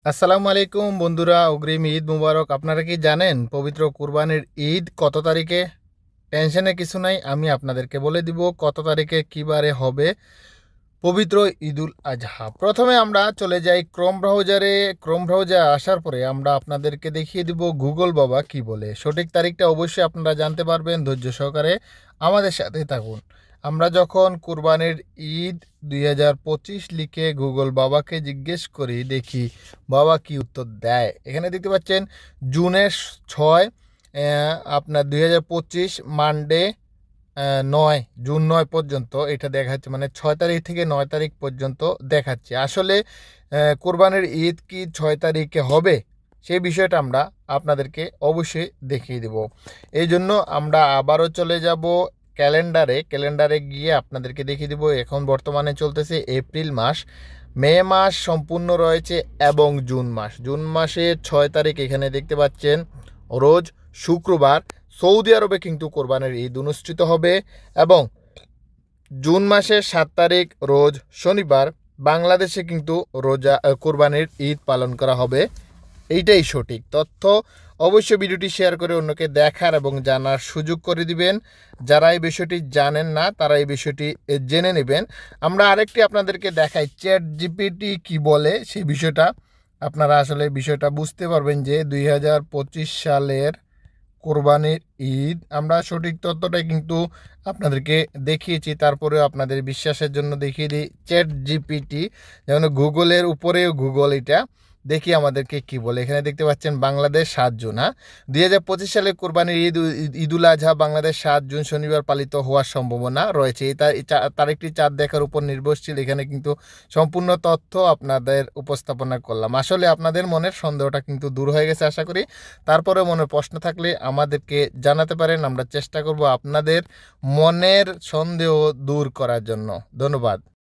আসসালামু আলাইকুম বন্ধুরা, অগ্রিম ঈদ মুবারক। আপনারা কি জানেন পবিত্র কুরবানির ঈদ কত তারিখে? টেনশনে কিছু নাই, আমি আপনাদেরকে বলে দিব কত তারিখে কিবারে হবে পবিত্র ঈদুল আজহা। প্রথমে আমরা চলে যাই ক্রোম ব্রাউজারে আসার পরে আমরা আপনাদেরকে দেখিয়ে দিব গুগল বাবা কি বলে। সঠিক তারিখটা অবশ্যই আপনারা জানতে পারবেন, ধৈর্য সহকারে আমাদের সাথে থাকুন। আমরা যখন কুরবানির ঈদ 2025 লিখে গুগল বাবাকে জিজ্ঞেস করি, দেখি বাবা কি উত্তর দেয়। এখানে দেখতে পাচ্ছেন জুনের 6 আপনার 2025 মানডে 9 পর্যন্ত এটা দেখাচ্ছে, মানে 6 তারিখ থেকে 9 তারিখ পর্যন্ত দেখাচ্ছে। আসলে কোরবানির ঈদ কি 6 তারিখে হবে, সেই বিষয়টা আমরা আপনাদেরকে অবশ্যই দেখিয়ে দেব। এই জন্য আমরা আবারও চলে যাব ক্যালেন্ডারে গিয়ে আপনাদেরকে দেখিয়ে দেব। এখন বর্তমানে চলতেছে এপ্রিল মাস, মে মাস সম্পূর্ণ রয়েছে এবং জুন মাসের 6 তারিখ এখানে দেখতে পাচ্ছেন রোজ শুক্রবার সৌদি আরবে কিন্তু কোরবানির ঈদ অনুষ্ঠিত হবে এবং জুন মাসের 7 তারিখ রোজ শনিবার বাংলাদেশে কিন্তু কোরবানির ঈদ পালন করা হবে। এইটাই সঠিক তথ্য। অবশ্যই ভিডিওটি শেয়ার করে অন্যকে দেখার এবং জানার সুযোগ করে দিবেন। যারা এই বিষয়টি জানেন না তারা এই বিষয়টি জেনে নেবেন। আমরা আরেকটি আপনাদেরকে দেখাই, চ্যাট জিপিটি কি বলে সেই বিষয়টা। আপনারা আসলে বিষয়টা বুঝতে পারবেন যে 2025 সালের কোরবানির ঈদ আমরা সঠিক তথ্যটাই কিন্তু আপনাদেরকে দেখিয়েছি, তারপরেও আপনাদের বিশ্বাসের জন্য দেখিয়ে দিই চ্যাট জিপিটি, যেমন গুগলের উপরেও গুগল এটা। দেখি আমাদেরকে কি বলে। এখানে দেখতে পাচ্ছেন বাংলাদেশ 7 জুন, 2025 সালে কোরবানির ঈদুল আজহা বাংলাদেশ 7 জুন শনিবার পালিত হওয়ার সম্ভাবনা রয়েছে। এই তারিখটি চাঁদ দেখার উপর নির্ভরশীল। এখানে কিন্তু সম্পূর্ণ তথ্য আপনাদের উপস্থাপনা করলাম। আসলে আপনাদের মনের সন্দেহটা কিন্তু দূর হয়ে গেছে আশা করি। তারপরে মনে প্রশ্ন থাকলে আমাদেরকে জানাতে পারেন, আমরা চেষ্টা করব আপনাদের মনের সন্দেহ দূর করার জন্য। ধন্যবাদ।